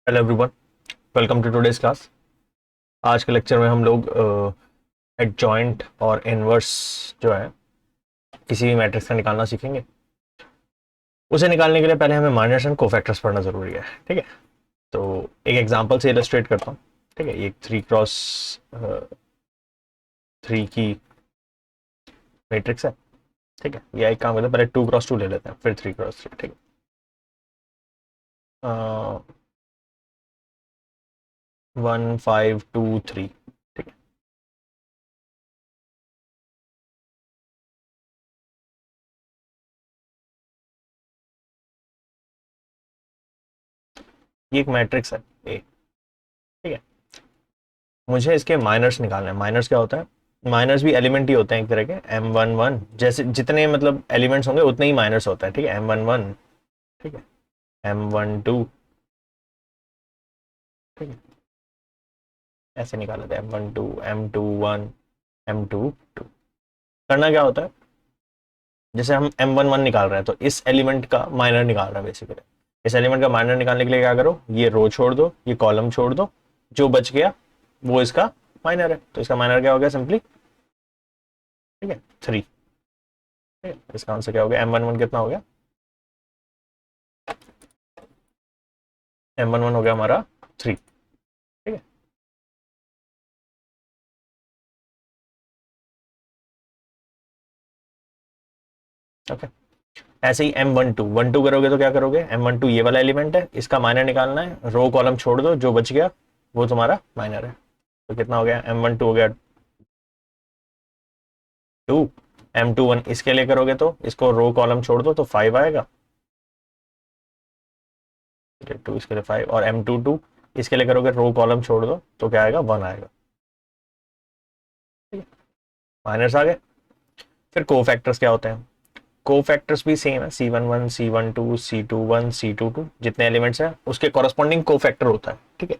Hello everyone, welcome to today's class. आज के lecture में हम लोग एडजॉइंट और इनवर्स जो है किसी भी मैट्रिक्स का निकालना सीखेंगे। उसे निकालने के लिए पहले हमें माइनस एंड कोफैक्टर्स पढ़ना जरूरी है। ठीक है, तो एक एग्जांपल से इलस्ट्रेट करता हूँ। ठीक है, ये 3x3 की मैट्रिक्स है। ठीक है, या एक काम करते हैं, पहले 2x2 ले लेते हैं, फिर 3x3। ठीक है, 1 5 2 3। ठीक है, ये एक मैट्रिक्स है ए। ठीक है, मुझे इसके माइनर्स निकालने हैं। माइनर्स क्या होता है? माइनर्स भी एलिमेंट ही होते हैं एक तरह के। M11 जैसे जितने मतलब एलिमेंट्स होंगे उतने ही माइनर्स होता है। ठीक है, M11। ठीक है, M12। ठीक है, ऐसे निकाला था M12 M21 M22। करना क्या होता है, जैसे हम M11 निकाल रहे हैं तो इस एलिमेंट का माइनर निकाल रहे हैं बेसिकली। इस एलिमेंट का माइनर निकालने के लिए क्या करो, ये रो छोड़ दो, ये कॉलम छोड़ दो, जो बच गया वो इसका माइनर है। तो इसका माइनर क्या हो गया सिंपली? ठीक है, 3। ठीक है, इसका आंसर क्या हो गया? M11 कितना हो गया? M11 हो गया हमारा 3। ठीक है, ओके। ऐसे ही M12 करोगे तो क्या करोगे? M12 ये वाला एलिमेंट है, इसका माइनर निकालना है, रो कॉलम छोड़ दो, जो बच गया वो तुम्हारा माइनर है। तो कितना हो गया? M12 हो गया 2। M21 इसके लिए करोगे तो इसको रो कॉलम छोड़ दो तो 5 आएगा। 2 इसके लिए 5, और M22 इसके लिए करोगे रो कॉलम छोड़ दो तो क्या आएगा? 1 आएगा। ठीक है, माइनर्स आ गए। फिर कोफैक्टर्स क्या होते हैं? कोफैक्टर्स भी सेम है, C11 C12 C21 C22 जितने एलिमेंट्स हैं उसके कॉरस्पॉन्डिंग कोफैक्टर होता है। ठीक है,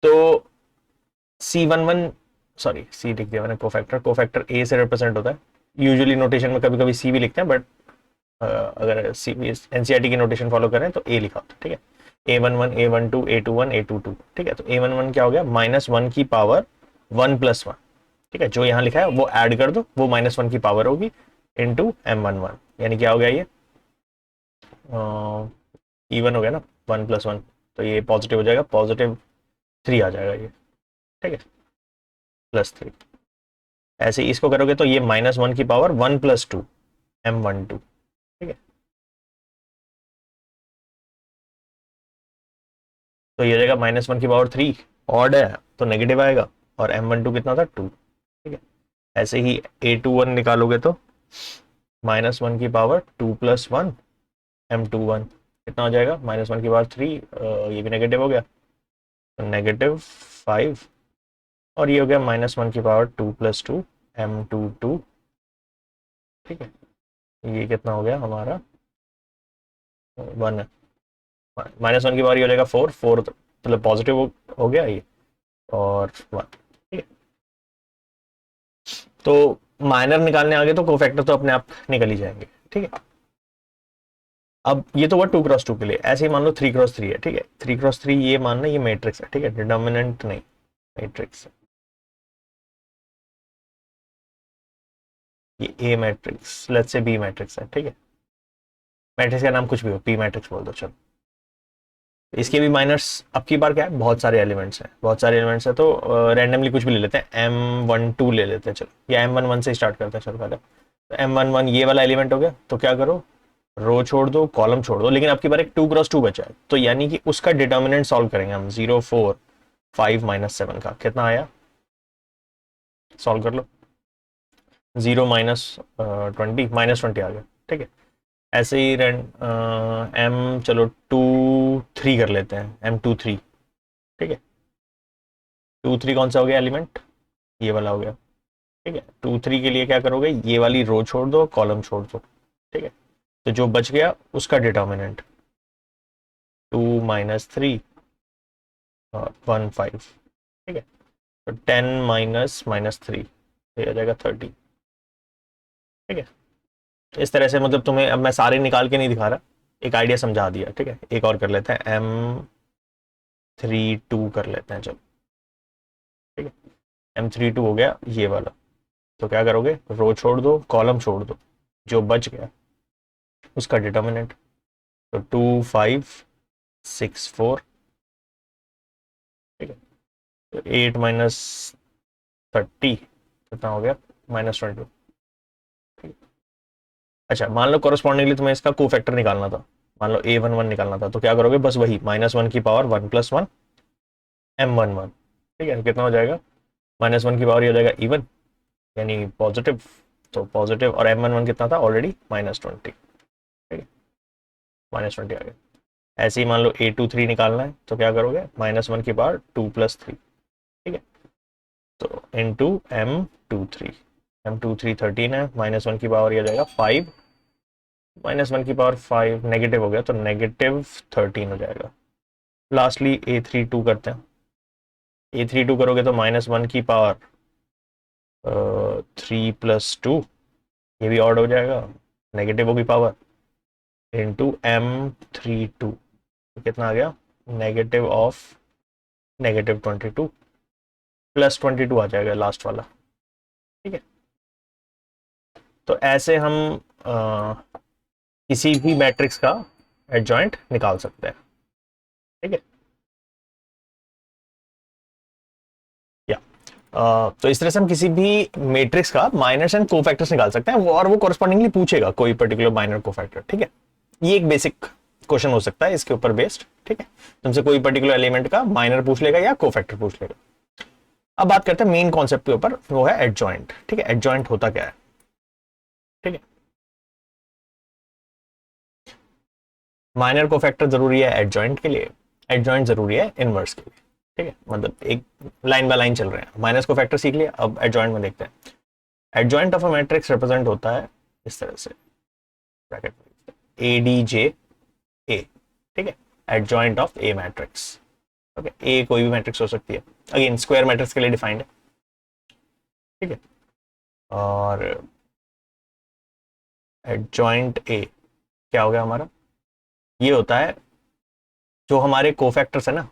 तो C11, सॉरी सी लिख दिया मैंने, कोफैक्टर। कोफैक्टर ए से रिप्रेजेंट होता है। यूजुअली नोटेशन में कभी कभी सी भी लिखते हैं, बट अगर सी एनसीईआरटी की नोटेशन फॉलो करें तो ए लिखा होता है। ठीक है, A11 A12 A21 A22। ठीक है, तो A11 क्या हो गया? -1 की पावर 1+1। ठीक है, जो यहाँ लिखा है वो ऐड कर दो, वो -1 की पावर होगी इंटू M11। यानी क्या हो गया ये? इवन हो गया ना, 1+1। तो ये पॉजिटिव हो जाएगा, +3 आ जाएगा ये। ठीक है, +3। ऐसे ही इसको करोगे तो ये -1 की पावर 1+2 M12। ठीक है, तो ये हो जाएगा -1 की पावर 3। ऑड है तो नेगेटिव आएगा, और M12 कितना था? 2। ठीक है, ऐसे ही A21 निकालोगे तो -1 की पावर 2+1 M21 कितना हो जाएगा? -1 की पावर 3, ये भी नेगेटिव हो गया तो -5। और ये हो गया -1 की पावर 2+2 M22। ठीक है, ये कितना हो गया हमारा? 1 है। -1 की पावर ये हो जाएगा 4। 4 मतलब पॉजिटिव हो गया ये, और 1। ठीक है, तो माइनर निकालने आगे तो कोफैक्टर तो अपने आप निकल ही जाएंगे। ठीक है, अब ये तो हुआ 2x2 के लिए। ऐसे ही मान लो 3x3 है। ठीक है, 3x3 ये मानना ये मैट्रिक्स है। ठीक है, डिटर्मिनेंट नहीं, मैट्रिक्स। ये A matrix, let's say B matrix है। ठीक है, मैट्रिक्स का नाम कुछ भी हो, पी मैट्रिक्स बोल दो चलो। इसके भी माइनर्स अब की बार क्या है, बहुत सारे एलिमेंट्स हैं, बहुत सारे एलिमेंट्स हैं, तो रैंडमली कुछ भी ले लेते हैं। M12 ले लेते हैं चलो, या M11 से स्टार्ट करते हैं चलो पहले। तो M11 ये वाला एलिमेंट हो गया, तो क्या करो, रो छोड़ दो, कॉलम छोड़ दो, लेकिन अब की बार एक 2x2 बचा है, तो यानी कि उसका डिटर्मिनेंट सॉल्व करेंगे हम। 0 4 5 -7 का कितना आया? सॉल्व कर लो। 0 -20 -20 आ गया। ठीक है, ऐसे ही एम चलो 2 3 कर लेते हैं, M23। ठीक है, 2 3 कौन सा हो गया एलिमेंट? ये वाला हो गया। ठीक है, 2 3 के लिए क्या करोगे, ये वाली रो छोड़ दो, कॉलम छोड़ दो। ठीक है, तो जो बच गया उसका डिटर्मिनेंट 2 -3 और 1 5। ठीक है, तो 10 -3 ये आ जाएगा 30। ठीक है, इस तरह से मतलब तुम्हें, अब मैं सारे निकाल के नहीं दिखा रहा, एक आइडिया समझा दिया। ठीक है, एक और कर लेते हैं। M32 कर लेते हैं, चलो ठीक है। M32 हो गया ये वाला। तो क्या करोगे, रो छोड़ दो, कॉलम छोड़ दो, जो बच गया उसका डिटर्मिनेंट। तो 2 5 6 4, ठीक है। तो 8 - 30 कितना हो गया, -20। अच्छा, मान लो कॉरेस्पॉन्डिंगली तुम्हें इसका कोफैक्टर निकालना था, मान लो A11 निकालना था, तो क्या करोगे, बस वही -1 की पावर 1 + 1 M11, ठीक है। कितना हो जाएगा, -1 की पावर ये हो जाएगा इवन, यानी पॉजिटिव। तो पॉजिटिव, और M11 कितना था ऑलरेडी, -20, ठीक है। -20 आ गया। ऐसे ही मान लो A23 निकालना है, तो क्या करोगे, -1 की पावर 2 + 3, ठीक है। तो M23 13 है, -1 की पावर ये हो जाएगा 5, -1 की पावर 5 नेगेटिव हो गया, तो -13 हो जाएगा। लास्टली A32 करते हैं। A32 करोगे तो -1 की पावर 3 + 2, ये भी ऑड हो जाएगा, नेगेटिव होगी पावर, इंटू M32, कितना आ गया, -22 +22 आ जाएगा लास्ट वाला, ठीक है। तो ऐसे हम किसी भी मैट्रिक्स का एडजॉइंट निकाल सकते हैं, ठीक है। या तो इस तरह से हम किसी भी मैट्रिक्स का माइनर्स एंड कोफैक्टर्स निकाल सकते हैं, और वो कॉरेस्पॉन्डिंगली पूछेगा कोई पर्टिकुलर माइनर कोफैक्टर, ठीक है। ये एक बेसिक क्वेश्चन हो सकता है इसके ऊपर बेस्ड, ठीक है। तुमसे कोई पर्टिकुलर एलिमेंट का माइनर पूछ लेगा या कोफैक्टर पूछ लेगा। अब बात करते हैं मेन कॉन्सेप्ट के ऊपर, वो है एडजॉइंट, ठीक है। एडजॉइंट होता क्या है, ठीक है। माइनर कोफैक्टर जरूरी है एडजॉइंट के लिए, एडजॉइंट जरूरी है इनवर्स के लिए, ठीक है। मतलब एक लाइन बाय लाइन चल रहे हैं, माइनस कोफैक्टर सीख लिया, अब एडजॉइंट में देखते हैं। Adjoint of a matrix represent होता है इस तरह से, ब्रैकेट ADJ A, ठीक है। Adjoint of a matrix, okay. A कोई भी मैट्रिक्स हो सकती है, अगेन स्क्वायर मैट्रिक्स के लिए डिफाइंड है, ठीक है। और एडजॉइंट ए क्या हो गया हमारा, ये होता है जो हमारे कोफैक्टर्स है ना,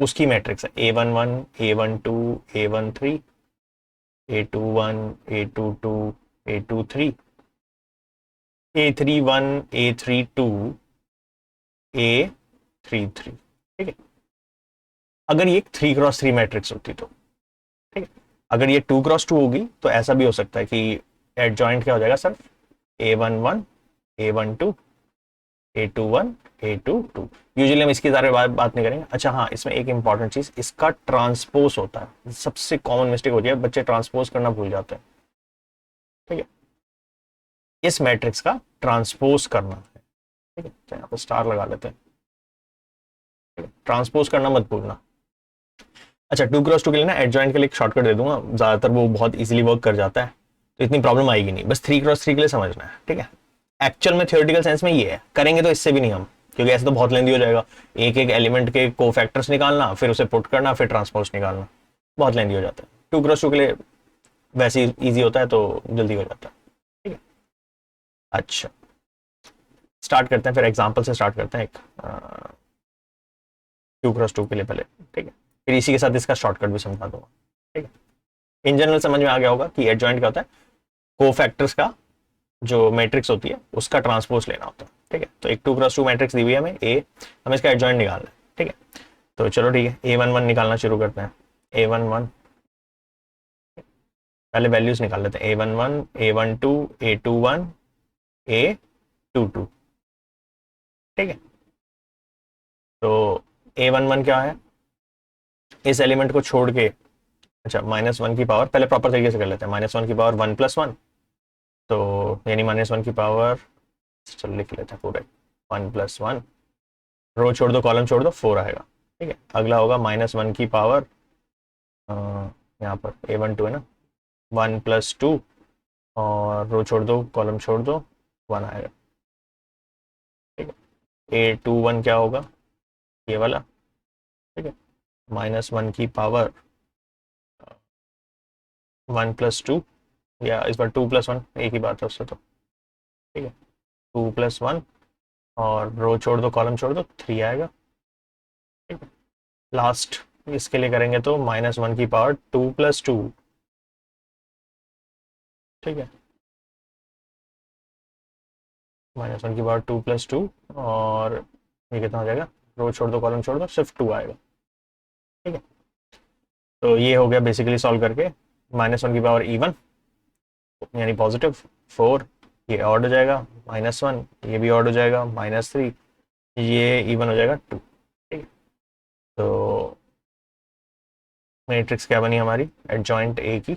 उसकी मैट्रिक्स है A11 A12 A13 A21 A22 A23 A31 A32 A33, ठीक है। अगर ये 3 × 3 मैट्रिक्स होती तो, ठीक है। अगर ये 2 × 2 होगी तो ऐसा भी हो सकता है कि एडजॉइंट क्या हो जाएगा sir, A11 A12 A21 A22। Usually हम इसकी ज़्यादा बात नहीं करेंगे। अच्छा हाँ, इसमें एक इंपॉर्टेंट चीज, इसका ट्रांसपोज होता है। सबसे कॉमन मिस्टेक होती है, बच्चे ट्रांसपोज करना भूल जाते हैं, ठीक है। इस मैट्रिक्स का ट्रांसपोज करना है, ठीक है। तो यहाँ पर स्टार लगा लेते हैं, ठीक है। ट्रांसपोज करना मत भूलना। अच्छा, 2 × 2 के लिए ना एडजॉइंट के लिए एक शॉर्टकट दे दूंगा, ज्यादातर वो बहुत इजीली वर्क कर जाता है, तो इतनी प्रॉब्लम आएगी नहीं। बस 3 × 3 के लिए समझना है, ठीक है। एक्चुअल में थियोरेटिकल सेंस में ये है, करेंगे तो इससे भी नहीं हम, क्योंकि ऐसे तो बहुत लेंदी हो जाएगा। एक एक एलिमेंट के कोफैक्टर्स निकालना, फिर उसे पुट करना, फिर ट्रांसपोज निकालना, बहुत लेंदी हो जाता है। 2 × 2 के लिए वैसे ही ईजी होता है, तो जल्दी हो जाता है, ठीक है। अच्छा, स्टार्ट करते हैं, फिर एग्जाम्पल से स्टार्ट करते हैं एक 2 × 2 के लिए पहले, ठीक है। फिर इसी के साथ इसका शॉर्टकट भी समझा दूंगा, ठीक है। इन जनरल समझ में आ गया होगा कि एडजॉइंट क्या होता है, कोफैक्टर्स का जो मैट्रिक्स होती है उसका ट्रांसपोज लेना होता है, ठीक है। तो एक 2 × 2 मैट्रिक्स दी हुई है हमें ए, हमें इसका एडजॉइंट निकालना है, ठीक है। तो चलो ठीक है, A11 निकालना शुरू करते हैं। A11 पहले वैल्यूज निकाल लेते हैं, A11 A12 A21 A22, ठीक है। तो A11 क्या है, इस एलिमेंट को छोड़ के, अच्छा -1 की पावर पहले प्रॉपर तरीके से कर लेते हैं, -1 की पावर 1 + 1, तो यानी -1 की पावर, चलो लिख लेते हैं पूरे, 1 + 1, रो छोड़ दो कॉलम छोड़ दो 4 आएगा, ठीक है। अगला होगा -1 की पावर, यहाँ पर A12 है ना, 1 + 2, और रो छोड़ दो कॉलम छोड़ दो 1 आएगा, ठीक है। A21 क्या होगा, ये वाला, ठीक है। -1 की पावर 1 + 2, या इस बार 2 + 1 एक ही बात है उससे, तो ठीक है, 2 + 1, और रो छोड़ दो कॉलम छोड़ दो 3 आएगा, ठीक है। लास्ट इसके लिए करेंगे तो -1 की पावर 2 + 2, ठीक है, -1 की पावर 2 + 2, और ये कितना हो जाएगा, रो छोड़ दो कॉलम छोड़ दो, सिर्फ 2 आएगा, ठीक है। तो ये हो गया बेसिकली सॉल्व करके, -1 की पावर इवन यानी पॉजिटिव 4, ये ऑड हो जाएगा, -1, ये भी ऑड हो जाएगा, -3, ये इवन हो जाएगा 2, ठीक है। तो मैट्रिक्स क्या बनी हमारी एडजॉइंट ए की,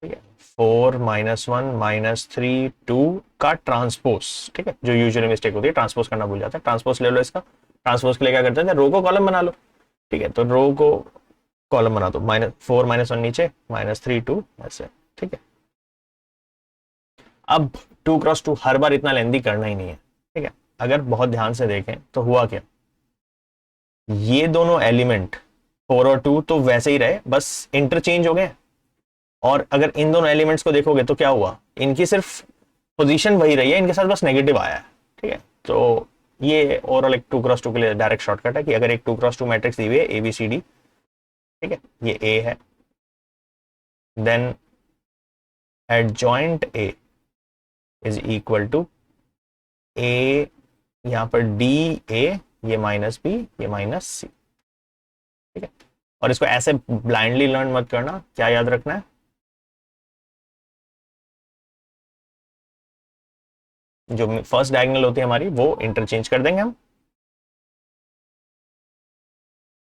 ठीक है, 4 -1 -3 2 का ट्रांसपोज, ठीक है, जो यूजुअली मिस्टेक होती है ट्रांसपोज करना भूल जाता है, ट्रांसपोज ले लो इसका, ट्रांसपोज के लिए क्या करते हैं, रो को कॉलम बना लो, ठीक है, तो रो को कॉलम बना दो, -4 -1 नीचे, -3 2 ऐसे, ठीक है। अब 2 × 2 हर बार इतना लेंदी करना ही नहीं है, ठीक है। अगर बहुत ध्यान से देखें तो हुआ क्या, ये दोनों एलिमेंट 4 और 2 तो वैसे ही रहे, बस इंटरचेंज हो गए, और अगर इन दोनों एलिमेंट्स को देखोगे तो क्या हुआ, इनकी सिर्फ पोजीशन वही रही है, इनके साथ बस नेगेटिव आया है, ठीक है। तो ये ओवरऑल एक 2 × 2 के लिए डायरेक्ट शॉर्टकट है कि अगर एक 2 × 2 मैट्रिक्स दी हुई है ABCD, ठीक है, ये A है, then adjoint A is equal to A, यहां पर DA, ये -B, ये -C, ठीक है। और इसको ऐसे ब्लाइंडली लर्न मत करना, क्या याद रखना है, जो फर्स्ट डायगोनल होती है हमारी वो इंटरचेंज कर देंगे हम,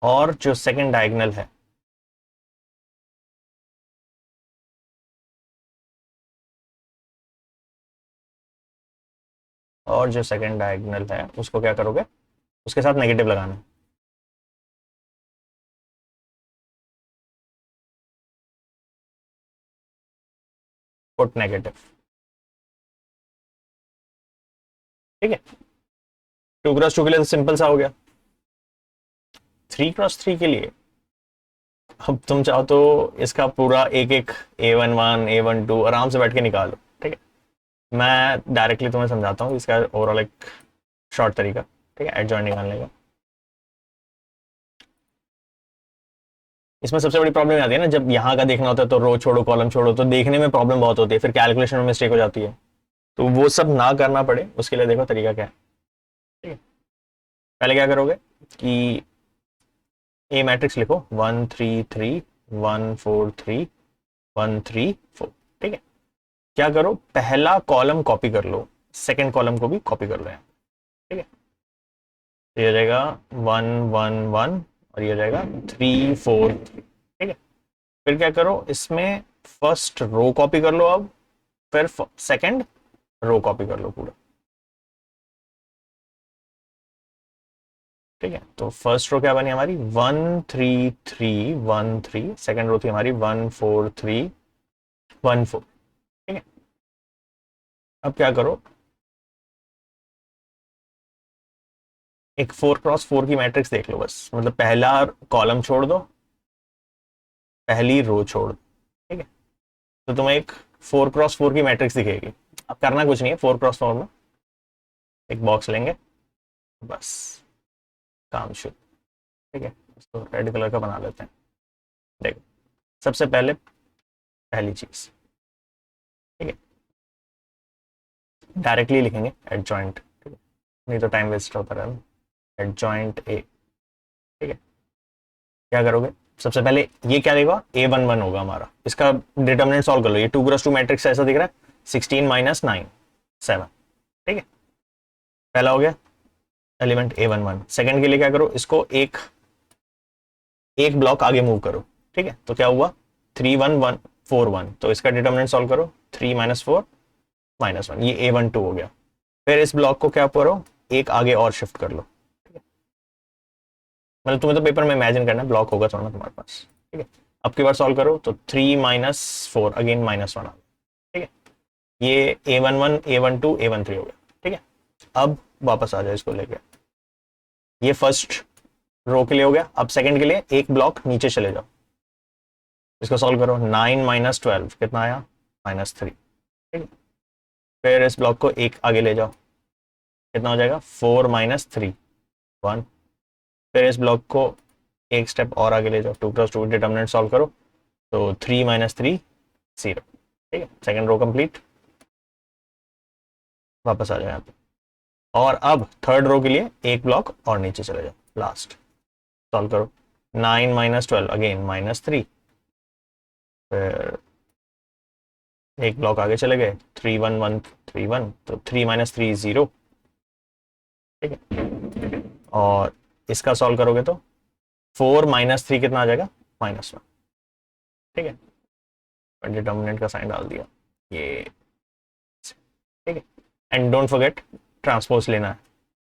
और जो सेकंड डायगोनल है उसको क्या करोगे, उसके साथ नेगेटिव लगाना है, पुट नेगेटिव, ठीक है। 2 × 2 के लिए तो सिंपल सा हो गया, 3 × 3 के लिए अब तुम चाहो तो इसका पूरा एक एक A11 A12 आराम से बैठ के निकालो, ठीक है। मैं डायरेक्टली तुम्हें समझाता हूँ इसका ओवरऑल एक शॉर्ट तरीका, ठीक है, एडजॉइंट निकालने का। इसमें सबसे बड़ी प्रॉब्लम आती है ना, जब यहाँ का देखना होता है तो रो छोड़ो कॉलम छोड़ो, तो देखने में प्रॉब्लम बहुत होती है, फिर कैलकुलेशन में मिस्टेक हो जाती है, तो वो सब ना करना पड़े उसके लिए देखो तरीका क्या है, ठीक है। पहले क्या करोगे कि ए मैट्रिक्स लिखो 1 3 3 1 4 3 1 3 4, ठीक है। क्या करो, पहला कॉलम कॉपी कर लो, सेकंड कॉलम को भी कॉपी कर लो यहाँ, ठीक है। तो ये हो जाएगा 1 1 1, और ये हो जाएगा 3 4 3, ठीक है। फिर क्या करो, इसमें फर्स्ट रो कॉपी कर लो, अब फिर सेकंड रो कॉपी कर लो पूरा, ठीक है। तो फर्स्ट रो क्या बनी हमारी 1 3 3 1 3, सेकंड रो थी हमारी 1 4 3 1 4, ठीक है। अब क्या करो, एक 4 × 4 की मैट्रिक्स देख लो बस, मतलब पहला कॉलम छोड़ दो, पहली रो छोड़ दो, ठीक है। तो तुम्हें एक 4 × 4 की मैट्रिक्स दिखेगी। अब करना कुछ नहीं है, 4 × 4 में एक बॉक्स लेंगे, बस काम शुरू, ठीक है। इसको रेड कलर का बना लेते हैं। देखो, सबसे पहले पहली चीज, ठीक है, डायरेक्टली लिखेंगे एडजॉइंट, ठीक है, नहीं तो टाइम वेस्ट होता रहेगा। एडजॉइंट ए, ठीक है। क्या करोगे, सबसे पहले ये क्या देगा, A11 होगा हमारा, इसका डिटर्मिनेंट सॉल्व कर लो, ये 2 × 2 मैट्रिक्स ऐसा दिख रहा है, 16 - 9 7, ठीक है। पहला हो गया एलिमेंट A11, सेकंड के लिए क्या करो, इसको एक एक ब्लॉक आगे मूव करो, ठीक है। तो क्या हुआ 3 1 1 4 1, तो इसका डिटर्मिनेंट सॉल्व करो, 3 - 4 -1, ये A12 हो गया। फिर इस ब्लॉक को क्या करो, एक आगे और शिफ्ट कर लो, मतलब तुम्हें तो पेपर में इमेजिन करना है, ब्लॉक होगा थोड़ा ना तुम्हारे पास, ठीक है। अब की बार सॉल्व करो तो 3 - 4 अगेन -1 आ गया, ठीक है। ये A11 A12 A13 हो गया, ठीक है। अब वापस आ जाए इसको लेके, ये फर्स्ट रो के लिए हो गया। अब सेकंड के लिए एक ब्लॉक नीचे चले जाओ, इसको सॉल्व करो, 9 - 12 कितना आया, -3, ठीक है। फिर इस ब्लॉक को एक आगे ले जाओ, कितना हो जाएगा 4 माइनस 3 1। फिर इस ब्लॉक को एक स्टेप और आगे ले जाओ, 2 क्रॉस 2 डिटर्मिनेंट सॉल्व करो, तो 3 माइनस 3 0। ठीक है, सेकेंड रो कंप्लीट। वापस आ जाओ यहाँ पे, और अब थर्ड रो के लिए एक ब्लॉक और नीचे चले जाओ, लास्ट सॉल्व करो। 9 माइनस 12 अगेन माइनस 3। फिर एक ब्लॉक आगे चले गए, 3 1 1 3 1, तो 3 माइनस 3 0। ठीक है, और इसका सॉल्व करोगे तो 4 माइनस 3 कितना आ जाएगा -1। ठीक है, डिटर्मिनेंट का साइन डाल दिया ये। ठीक है, एंड डोंट फॉरगेट ट्रांसपोज लेना है,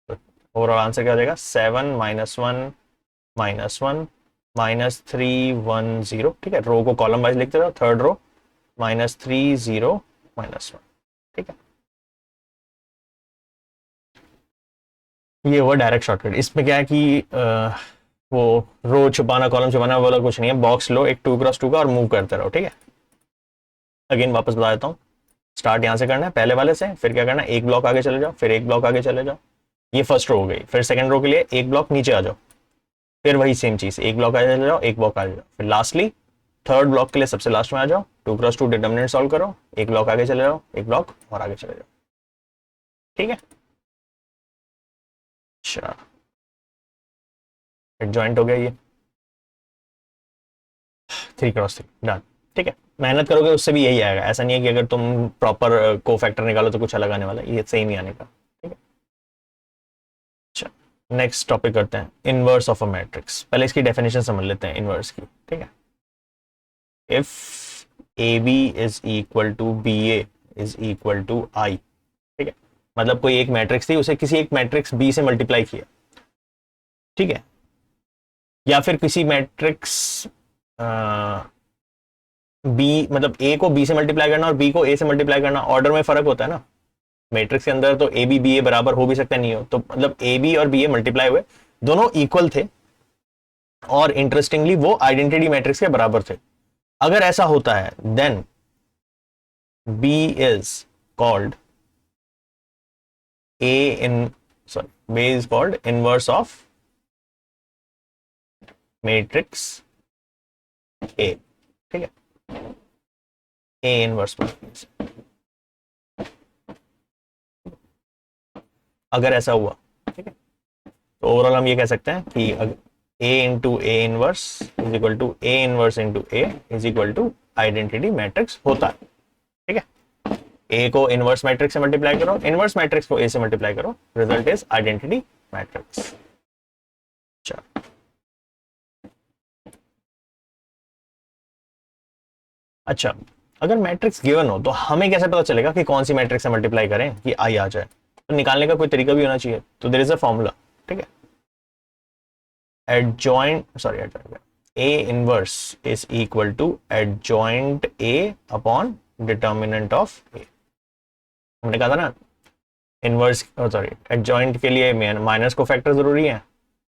तो ओवरऑल आंसर क्या हो जाएगा 7 -1 -1 -3 1 0। ठीक है, रो को कॉलम वाइज लिखते रहो, थर्ड रो -3 0 -1। ठीक है, ये हुआ डायरेक्ट शॉर्टकट। इसमें क्या है कि वो रो छुपाना कॉलम छुपाना वाला कुछ नहीं है, बॉक्स लो एक 2 क्रॉस 2 का और मूव करते रहो। ठीक है, अगेन वापस बता देता हूँ, स्टार्ट यहाँ से करना है पहले वाले से, फिर क्या करना है एक ब्लॉक आगे चले जाओ, फिर एक ब्लॉक आगे चले जाओ, ये फर्स्ट रो हो गई। फिर सेकंड रो के लिए एक ब्लॉक नीचे आ जाओ, फिर वही सेम चीज, एक ब्लॉक आगे चले जाओ, एक ब्लॉक आगे जाओ, फिर लास्टली थर्ड ब्लॉक के लिए सबसे लास्ट में आ जाओ, 2 क्रॉस 2 डिटर्मिनेंट सॉल्व करो, एक ब्लॉक आगे चले जाओ, एक ब्लॉक और आगे चले जाओ। ठीक है, अच्छा जॉइंट हो गया ये 3 क्रॉस 3 डन। ठीक है, मेहनत करोगे उससे भी यही आएगा, ऐसा नहीं है कि अगर तुम प्रॉपर को फैक्टर निकालो तो कुछ अलग आने वाला है, ये सेम ही आने का। ठीक है, अच्छा नेक्स्ट टॉपिक करते हैं, इनवर्स ऑफ अ मैट्रिक्स। पहले इसकी डेफिनेशन समझ लेते हैं इनवर्स की। ठीक है, if A B is equal to B A is equal to I. ठीक है, मतलब कोई एक मैट्रिक्स थी, उसे किसी एक मैट्रिक्स बी से मल्टीप्लाई किया। ठीक है, या फिर किसी मैट्रिक्स बी, मतलब ए को बी से मल्टीप्लाई करना और बी को ए से मल्टीप्लाई करना, ऑर्डर में फर्क होता है ना। मैट्रिक्स के अंदर तो ए बी बी ए बराबर हो भी सकता है, नहीं हो, तो मतलब ए बी और बी ए मल्टीप्लाई हुए, दोनों इक्वल थे, और इंटरेस्टिंगली वो आइडेंटिटी मैट्रिक्स के बराबर थे। अगर ऐसा होता है then B is called A in sorry B is called inverse of matrix A. ठीक है, ए इनवर्स मैट्रिक्स, अगर ऐसा हुआ। ठीक है, तो ओवरऑल हम ये कह सकते हैं कि A into A inverse is equal to A inverse into A is equal to identity matrix होता है। ठीक है, ए को इनवर्स मैट्रिक्स से मल्टीप्लाई करो, इनवर्स मैट्रिक्स को ए से मल्टीप्लाई करो, रिजल्ट इज आइडेंटिटी मैट्रिक्स। अच्छा, अगर मैट्रिक्स गिवन हो तो हमें कैसे पता चलेगा कि कौन सी मैट्रिक्स से मल्टीप्लाई करें कि आई आ जाए? तो निकालने का कोई तरीका भी होना चाहिए, तो देयर इज अ फॉर्मूला। ठीक है, adjoint A inverse is equal to adjoint A upon determinant of A. हमने कहा था ना इनवर्स एडजॉइंट के लिए माइनस को फैक्टर जरूरी है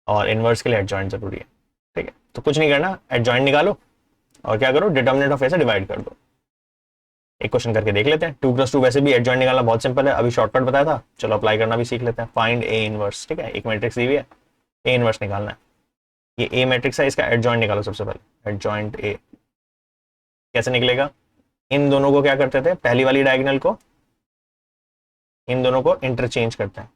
और इनवर्स के लिए एडजॉइंट जरूरी है। ठीक है, तो कुछ नहीं करना, एडजॉइंट निकालो और क्या करो, डिटर्मिनेंट ऑफ ए से डिवाइड कर दो। एक क्वेश्चन करके देख लेते हैं, 2 क्रॉस 2 वैसे भी एडजॉइंट निकालना बहुत सिंपल है, अभी शॉर्टकट बताया था, चलो अप्लाई करना भी सीख लेते हैं। Find A inverse. ठीक है, एक मैट्रिक्स दी हुई है, ए इनवर्स निकालना है, ये ए मैट्रिक्स है, इसका एडजॉइंट निकालो सबसे पहले। एडजॉइंट ए कैसे निकलेगा, इन दोनों को क्या करते थे, पहली वाली डायगोनल को इन दोनों को इंटरचेंज करते हैं,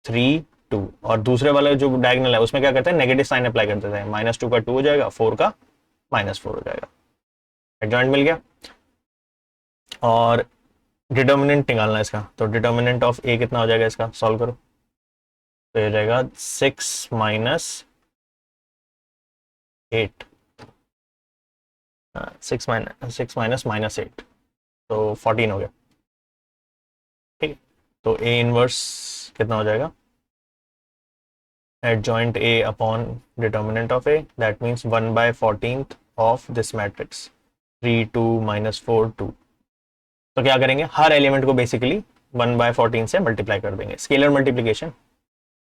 3 2, और दूसरे वाले जो डायगोनल है उसमें क्या करते हैं, नेगेटिव साइन अप्लाई कर देते हैं, -2 का 2 हो जाएगा, 4 का -4 हो जाएगा, एडजॉइंट मिल गया। और डिटर्मिनेंट निकालना है इसका, तो डिटर्मिनेंट ऑफ ए कितना हो जाएगा, इसका सॉल्व करो, तो हो जाएगा 6 माइनस 8, 6 माइनस -8, तो 14 हो गया। ठीक है, तो ए इनवर्स कितना हो जाएगा, adjoint A upon determinant of A, that means 1/14 of this matrix, 3 2 -4 2। तो क्या करेंगे, हर एलिमेंट को बेसिकली 1/14 से मल्टीप्लाई कर देंगे, स्केलर मल्टीप्लीकेशन,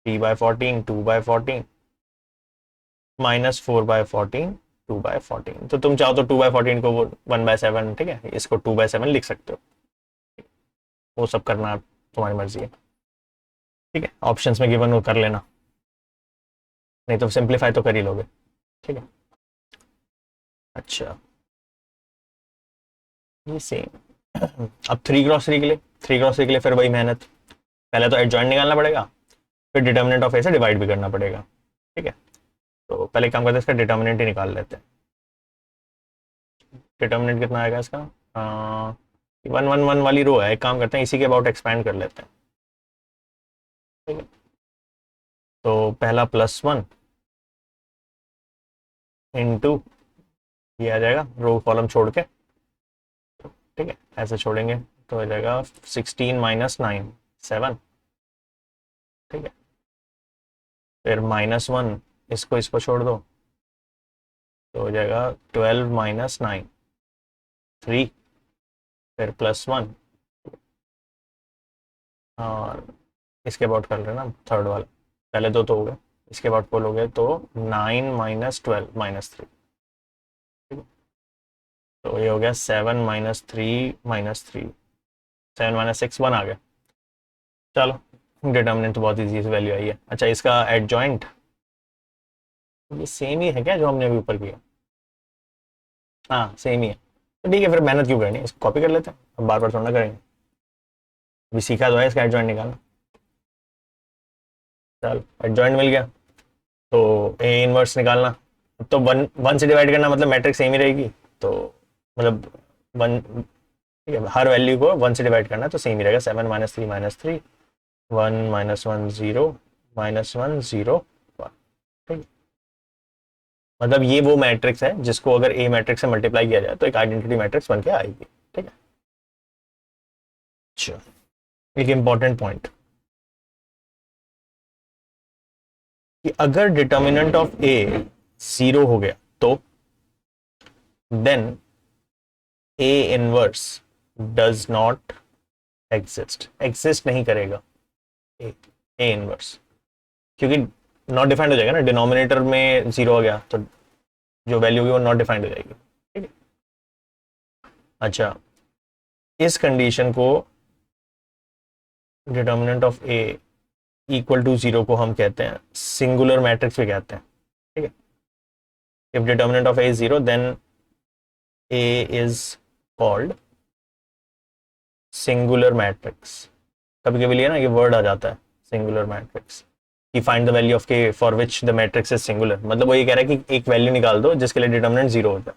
3/14 2/14 -4/14 2/14। तो तुम चाहो तो 2/14 को वो 1/7, ठीक है, इसको 2/7 लिख सकते हो, वो सब करना तुम्हारी मर्जी है। ठीक है, ऑप्शंस में गिवन हो कर लेना, नहीं तो सिंप्लीफाई तो कर ही लोगे। ठीक है, अच्छा ये सेम। अब 3 क्रॉस 3 के लिए, 3 क्रॉस 3 के लिए फिर वही मेहनत, पहले तो एडजॉइंट निकालना पड़ेगा, फिर डिटर्मिनेंट ऑफ ए से डिवाइड भी करना पड़ेगा। ठीक है, तो पहले काम करते हैं, इसका डिटर्मिनेंट ही निकाल लेते हैं। डिटर्मिनेंट कितना आएगा इसका, 1 1 1 वाली रो है, एक काम करते हैं इसी के अबाउट एक्सपैंड कर लेते हैं। ठीक है, तो पहला +1 इंटू ये आ जाएगा रो कॉलम छोड़ के। ठीक है, ऐसे छोड़ेंगे तो हो जाएगा 16 - 9 7। ठीक है, फिर -1 इसको छोड़ दो तो हो जाएगा 12 - 9 3, फिर +1 और इसके अबाउट कर लेना थर्ड वाला, पहले दो तो हो गए, इसके अबाउट खोलोगे तो 9 - 12 -3। तो ये हो गया 7 - 3 -3, 7 - 6 1 आ गया। चलो डिटर्मिनेंट तो बहुत ईजी वैल्यू आई है। अच्छा इसका एडजॉइंट ये सेम ही है क्या जो हमने अभी ऊपर किया, हाँ सेम ही है, तो ठीक है फिर मेहनत क्यों करनी है, इसको कॉपी कर लेते हैं, अब बार बार थोड़ा करेंगे, अभी सीखा तो है इसका एडजॉइंट निकालना। चल एडजॉइंट मिल गया, तो ए इनवर्स निकालना, तो वन वन से डिवाइड करना मतलब मैट्रिक्स सेम ही रहेगी, तो मतलब वन, ठीक है हर वैल्यू को 1 से डिवाइड करना तो सेम ही रहेगा, 7 - 3 -3 1 - 1 0 -1 0 1। ठीक, मतलब ये वो मैट्रिक्स है जिसको अगर ए मैट्रिक्स से मल्टीप्लाई किया जाए तो एक आइडेंटिटी मैट्रिक्स बन के आएगी। ठीक है, अच्छा एक इंपॉर्टेंट पॉइंट कि अगर डिटर्मिनेंट ऑफ ए 0 हो गया तो then A inverse does not exist नहीं करेगा ए ए इनवर्स, क्योंकि नॉट डिफाइंड हो जाएगा ना, डिनोमिनेटर में 0 हो गया तो जो वैल्यू होगी वो नॉट डिफाइंड हो जाएगी। ठीक है, अच्छा इस कंडीशन को determinant of A equal to 0 को हम कहते हैं सिंगुलर मैट्रिक्स भी कहते हैं। ठीक है, if determinant of A is 0 then A is called singular matrix. कभी कभी लिया ना ये वर्ड आ जाता है सिंगुलर मैट्रिक्स, कि find the value of K for which the matrix is singular, मतलब वो ये कह रहा है कि एक वैल्यू निकाल दो जिसके लिए डिटर्मिनेंट 0 हो जाए।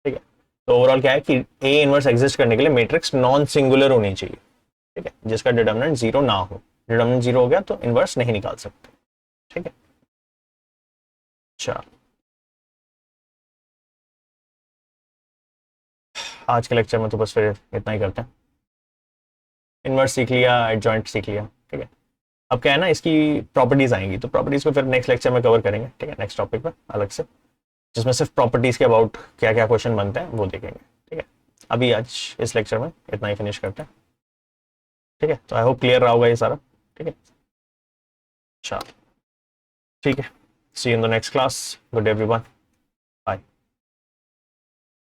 ठीक है, तो ओवरऑल क्या है कि ए इनवर्स एग्जिस्ट करने के लिए मैट्रिक्स नॉन सिंगुलर होनी चाहिए। ठीक है, जिसका डिटर्मिनेंट 0 ना हो, डिटर्मिनेंट 0 हो गया तो इनवर्स नहीं निकाल सकते। ठीक है, अच्छा आज के लेक्चर में तो बस फिर इतना ही करते हैं, इनवर्स सीख लिया, एडजॉइंट सीख लिया। ठीक है, अब क्या है ना इसकी प्रॉपर्टीज आएंगी, तो प्रॉपर्टीज को फिर नेक्स्ट लेक्चर में कवर करेंगे। ठीक है, नेक्स्ट टॉपिक पर अलग से, जिसमें सिर्फ प्रॉपर्टीज के अबाउट क्या क्या क्वेश्चन बनते हैं वो देखेंगे। ठीक है, अभी आज इस लेक्चर में इतना ही फिनिश करते हैं। ठीक है, तो आई होप क्लियर रहा होगा ये सारा। ठीक है, अच्छा ठीक है, see you in the next class, good everyone.